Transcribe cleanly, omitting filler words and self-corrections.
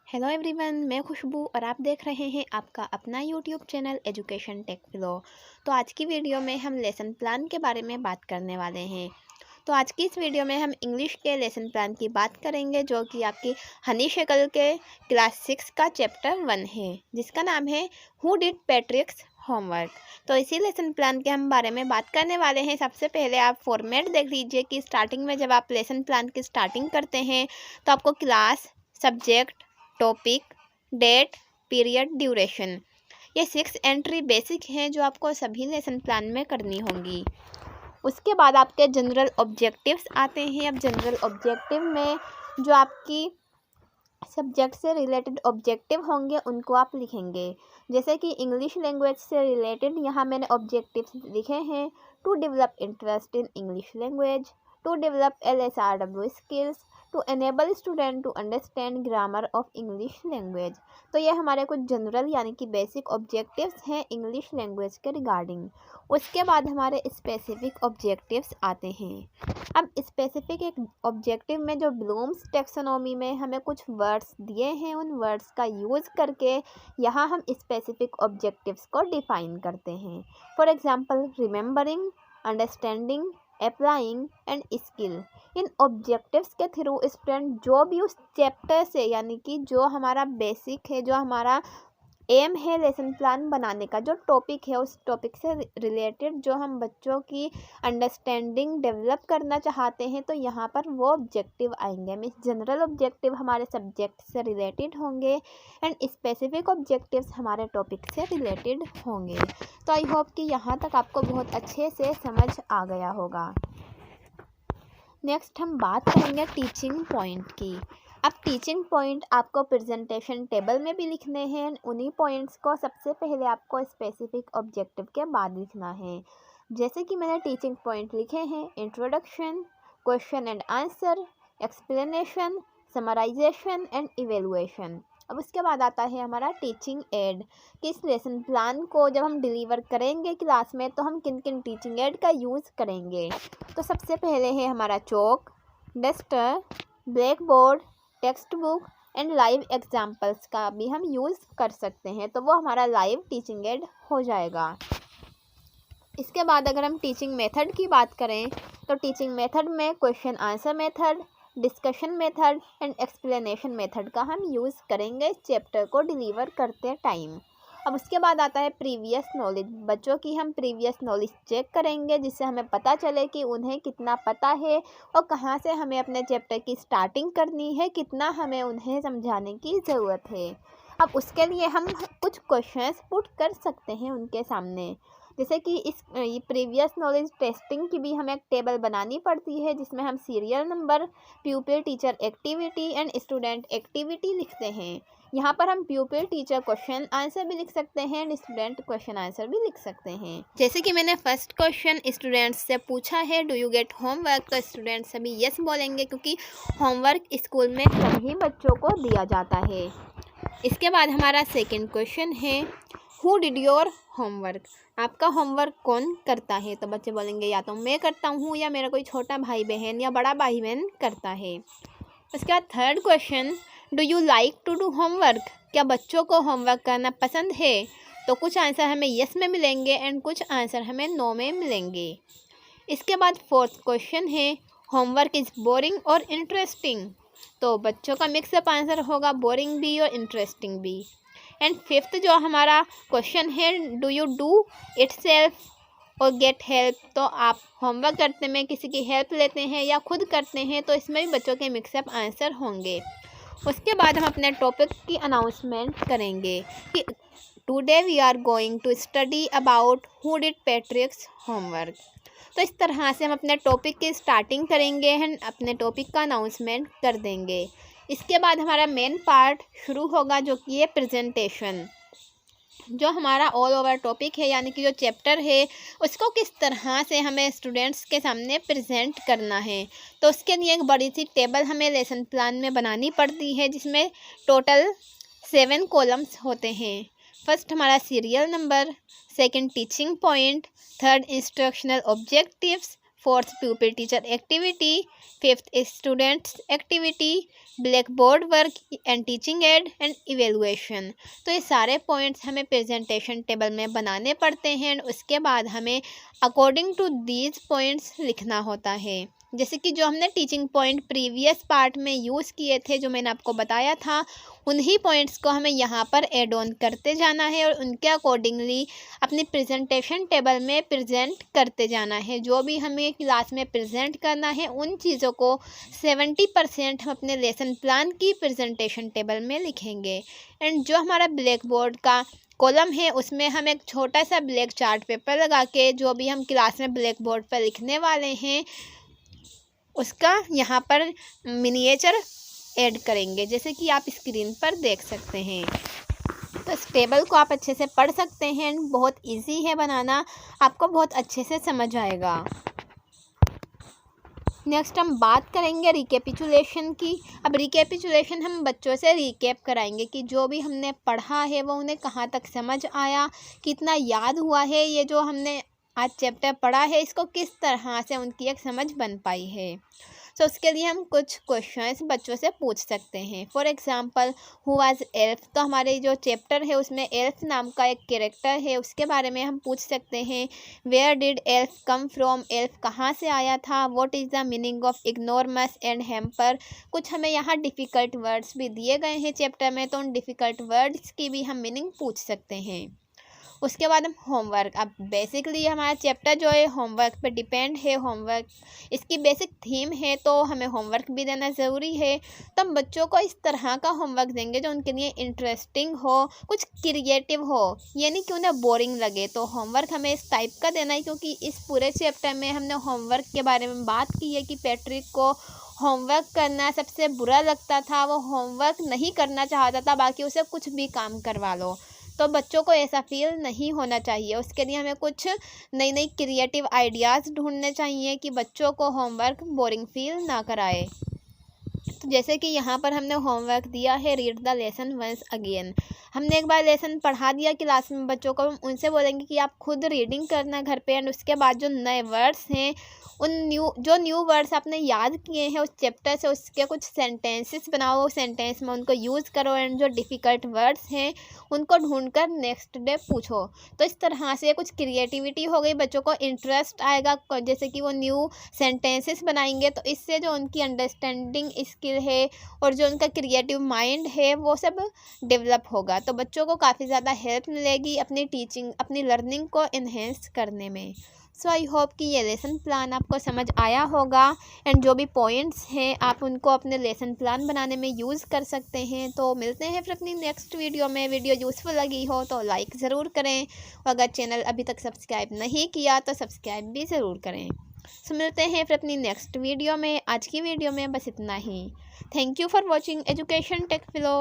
Hello everyone, मैं खुशबू और आप देख रहे हैं आपका अपना YouTube channel education take flow. तो आज की वीडियो में हम लेसन प्लान के बारे में बात करने वाले हैं। तो आज की इस वीडियो में हम इंग्लिश के लेसन प्लान की बात करेंगे, जो कि आपकी हनी शेकल के क्लास 6 का चैप्टर 1 है, जिसका नाम है हु डिड पैट्रिक्स होमवर्क। तो इसी लेसन प्लान के हम बारे में बात करने वाले हैं। सबसे पहले आप फॉर्मेट देख लीजिए कि स्टार्टिंग में जब आप लेसन प्लान की स्टार्टिंग करते हैं तो आपको class, subject, topic, date, period, duration, ये 6 एंट्री बेसिक हैं जो आपको सभी लेसन प्लान में करनी होंगी। उसके बाद आपके जनरल ऑब्जेक्टिव्स आते हैं। अब जनरल ऑब्जेक्टिव में जो आपकी सब्जेक्ट से रिलेटेड ऑब्जेक्टिव होंगे उनको आप लिखेंगे। जैसे कि इंग्लिश लैंग्वेज से रिलेटेड यहाँ मैंने ऑब्जेक्टिव्स लिखे हैं: to develop interest in English language, to develop LSRW skills, to enable student to understand grammar of English language. तो ये हमारे कुछ जनरल यानी कि बेसिक ऑब्जेक्टिव्स हैं इंग्लिश लैंग्वेज के रिगार्डिंग। उसके बाद हमारे स्पेसिफिक ऑब्जेक्टिव्स आते हैं। अब स्पेसिफिक एक ऑब्जेक्टिव में जो ब्लूम्स टैक्सोनॉमी में हमें कुछ वर्ड्स दिए हैं, उन वर्ड्स का यूज़ करके यहाँ हम स्पेसिफिक ऑब्जेक्टिव्स को डिफाइन करते हैं। For example, remembering, understanding, applying and skill. In objectives के थ्रू स्टूडेंट जो भी उस चैप्टर से यानी कि जो हमारा बेसिक है, जो हमारा एम है लेसन प्लान बनाने का, जो टॉपिक है उस टॉपिक से रिलेटेड जो हम बच्चों की अंडरस्टैंडिंग डेवलप करना चाहते हैं, तो यहाँ पर वो ऑब्जेक्टिव आएंगे। मीन्स जनरल ऑब्जेक्टिव हमारे सब्जेक्ट से रिलेटेड होंगे एंड स्पेसिफिक ऑब्जेक्टिव्स हमारे टॉपिक से रिलेटेड होंगे। तो आई होप कि यहाँ तक आपको बहुत अच्छे से समझ आ गया होगा। नेक्स्ट हम बात करेंगे टीचिंग पॉइंट की। अब टीचिंग पॉइंट आपको प्रेजेंटेशन टेबल में भी लिखने हैं। उन्हीं पॉइंट्स को सबसे पहले आपको स्पेसिफिक ऑब्जेक्टिव के बाद लिखना है। जैसे कि मैंने टीचिंग पॉइंट लिखे हैं: introduction, question and answer, explanation, summarization and evaluation. अब उसके बाद आता है हमारा टीचिंग एड, कि इस लेसन प्लान को जब हम डिलीवर करेंगे क्लास में तो हम किन किन टीचिंग एड का यूज़ करेंगे। तो सबसे पहले है हमारा chalk, duster, black board, text book and live examples का भी हम यूज़ कर सकते हैं, तो वो हमारा लाइव टीचिंग एड हो जाएगा। इसके बाद अगर हम टीचिंग मेथड की बात करें तो टीचिंग मेथड में question answer method, discussion method and explanation method का हम यूज़ करेंगे इस चैप्टर को डिलीवर करते टाइम। अब उसके बाद आता है प्रीवियस नॉलेज। बच्चों की हम प्रीवियस नॉलेज चेक करेंगे, जिससे हमें पता चले कि उन्हें कितना पता है और कहाँ से हमें अपने चैप्टर की स्टार्टिंग करनी है, कितना हमें उन्हें समझाने की ज़रूरत है। अब उसके लिए हम कुछ क्वेश्चंस पुट कर सकते हैं उनके सामने। जैसे कि इस प्रीवियस नॉलेज टेस्टिंग की भी हमें एक टेबल बनानी पड़ती है, जिसमें हम serial number, प्यूपिल teacher activity and student activity लिखते हैं। यहाँ पर हम प्यूपिल टीचर क्वेश्चन आंसर भी लिख सकते हैं एंड स्टूडेंट क्वेश्चन आंसर भी लिख सकते हैं। जैसे कि मैंने फर्स्ट क्वेश्चन स्टूडेंट्स से पूछा है, डू यू गेट होमवर्क, तो स्टूडेंट्स सभी यस बोलेंगे, क्योंकि होमवर्क स्कूल में सभी बच्चों को दिया जाता है। इसके बाद हमारा सेकेंड क्वेश्चन है, हु डिड योर होमवर्क, आपका होमवर्क कौन करता है, तो बच्चे बोलेंगे या तो मैं करता हूँ या मेरा कोई छोटा भाई बहन या बड़ा भाई बहन करता है। उसके बाद third question, do you like to do homework, क्या बच्चों को होमवर्क करना पसंद है, तो कुछ आंसर हमें यस में मिलेंगे एंड कुछ आंसर हमें नो में मिलेंगे। इसके बाद फोर्थ क्वेश्चन है, होमवर्क इज़ बोरिंग और इंटरेस्टिंग, तो बच्चों का मिक्सअप आंसर होगा बोरिंग भी और इंटरेस्टिंग भी। एंड फिफ्थ जो हमारा क्वेश्चन है, do you do it self और गेट हेल्प, तो आप होमवर्क करने में किसी की हेल्प लेते हैं या खुद करते हैं, तो इसमें भी बच्चों के मिक्सअप आंसर होंगे। उसके बाद हम अपने टॉपिक की अनाउंसमेंट करेंगे कि today we are going to study about who did Patrick's homework. तो इस तरह से हम अपने टॉपिक की स्टार्टिंग करेंगे एंड अपने टॉपिक का अनाउंसमेंट कर देंगे। इसके बाद हमारा मेन पार्ट शुरू होगा, जो कि है प्रेजेंटेशन। जो हमारा ऑल ओवर टॉपिक है यानी कि जो चैप्टर है उसको किस तरह से हमें स्टूडेंट्स के सामने प्रेजेंट करना है, तो उसके लिए एक बड़ी सी टेबल हमें लेसन प्लान में बनानी पड़ती है, जिसमें टोटल 7 कॉलम्स होते हैं। फर्स्ट हमारा serial number, second teaching point, third instructional objectives, fourth प्यूपिल teacher activity, fifth students activity, black board work and teaching add and evaluation. तो ये सारे पॉइंट्स हमें प्रेजेंटेशन टेबल में बनाने पड़ते हैं एंड उसके बाद हमें अकॉर्डिंग टू दीज पॉइंट्स लिखना होता है। जैसे कि जो हमने टीचिंग पॉइंट प्रीवियस पार्ट में यूज़ किए थे, जो मैंने आपको बताया था, उन्हीं पॉइंट्स को हमें यहाँ पर एड ऑन करते जाना है और उनके अकॉर्डिंगली अपनी प्रेजेंटेशन टेबल में प्रेजेंट करते जाना है। जो भी हमें क्लास में प्रेजेंट करना है उन चीज़ों को 70% हम अपने लेसन प्लान की प्रेजेंटेशन टेबल में लिखेंगे। एंड जो हमारा ब्लैक बोर्ड का कॉलम है उसमें हम एक छोटा सा ब्लैक चार्ट पेपर लगा के जो भी हम क्लास में ब्लैक बोर्ड पर लिखने वाले हैं उसका यहाँ पर मिनिएचर ऐड करेंगे, जैसे कि आप स्क्रीन पर देख सकते हैं। तो इस टेबल को आप अच्छे से पढ़ सकते हैं, बहुत इजी है बनाना, आपको बहुत अच्छे से समझ आएगा। नेक्स्ट हम बात करेंगे रिकेपिचुलेशन की। अब रिकेपिचुलेशन हम बच्चों से रिकेप कराएंगे कि जो भी हमने पढ़ा है वो उन्हें कहाँ तक समझ आया, कितना याद हुआ है, ये जो हमने आज चैप्टर पढ़ा है इसको किस तरह से उनकी एक समझ बन पाई है। तो उसके लिए हम कुछ क्वेश्चंस बच्चों से पूछ सकते हैं। For example, who was elf. तो हमारे जो चैप्टर है उसमें एल्फ नाम का एक कैरेक्टर है, उसके बारे में हम पूछ सकते हैं। Where did elf come from. Elf कहाँ से आया था। What is the meaning of ignoramus and hamper. कुछ हमें यहाँ डिफ़िकल्ट वर्ड्स भी दिए गए हैं चैप्टर में, तो उन डिफ़िकल्ट वर्ड्स की भी हम मीनिंग पूछ सकते हैं। उसके बाद हम होमवर्क। अब बेसिकली हमारा चैप्टर जो है होमवर्क पे डिपेंड है, होमवर्क इसकी बेसिक थीम है, तो हमें होमवर्क भी देना ज़रूरी है। तो हम बच्चों को इस तरह का होमवर्क देंगे जो उनके लिए इंटरेस्टिंग हो, कुछ क्रिएटिव हो, यानी कि उन्हें बोरिंग लगे। तो होमवर्क हमें इस टाइप का देना है, क्योंकि इस पूरे चैप्टर में हमने होमवर्क के बारे में बात की है कि पैट्रिक को होमवर्क करना सबसे बुरा लगता था, वो होमवर्क नहीं करना चाहता था, बाकी उसे कुछ भी काम करवा लो। तो बच्चों को ऐसा फील नहीं होना चाहिए, उसके लिए हमें कुछ नई नई क्रिएटिव आइडियाज़ ढूंढने चाहिए कि बच्चों को होमवर्क बोरिंग फील ना कराए। तो जैसे कि यहाँ पर हमने होमवर्क दिया है, read the lesson once again. हमने एक बार लेसन पढ़ा दिया क्लास में बच्चों को, उनसे बोलेंगे कि आप खुद रीडिंग करना घर पे, एंड उसके बाद जो नए वर्ड्स हैं उन न्यू वर्ड्स आपने याद किए हैं उस चैप्टर से, उसके कुछ सेंटेंसेस बनाओ, सेंटेंस में उनको यूज़ करो, एंड जो डिफ़िकल्ट वर्ड्स हैं उनको ढूंढकर नेक्स्ट डे पूछो। तो इस तरह से कुछ क्रिएटिविटी हो गई, बच्चों को इंटरेस्ट आएगा, जैसे कि वो न्यू सेंटेंसेस बनाएंगे, तो इससे जो उनकी अंडरस्टैंडिंग स्किल है और जो उनका क्रिएटिव माइंड है वो सब डेवलप होगा। तो बच्चों को काफ़ी ज़्यादा हेल्प मिलेगी अपनी टीचिंग, अपनी लर्निंग को इन्हेंस करने में। सो आई होप कि ये लेसन प्लान आपको समझ आया होगा, एंड जो भी पॉइंट्स हैं आप उनको अपने लेसन प्लान बनाने में यूज़ कर सकते हैं। तो मिलते हैं फिर अपनी नेक्स्ट वीडियो में। वीडियो यूज़फुल लगी हो तो लाइक ज़रूर करें, और अगर चैनल अभी तक सब्सक्राइब नहीं किया तो सब्सक्राइब भी ज़रूर करें। सो मिलते हैं फिर अपनी नेक्स्ट वीडियो में। आज की वीडियो में बस इतना ही। Thank you for watching Education take flow.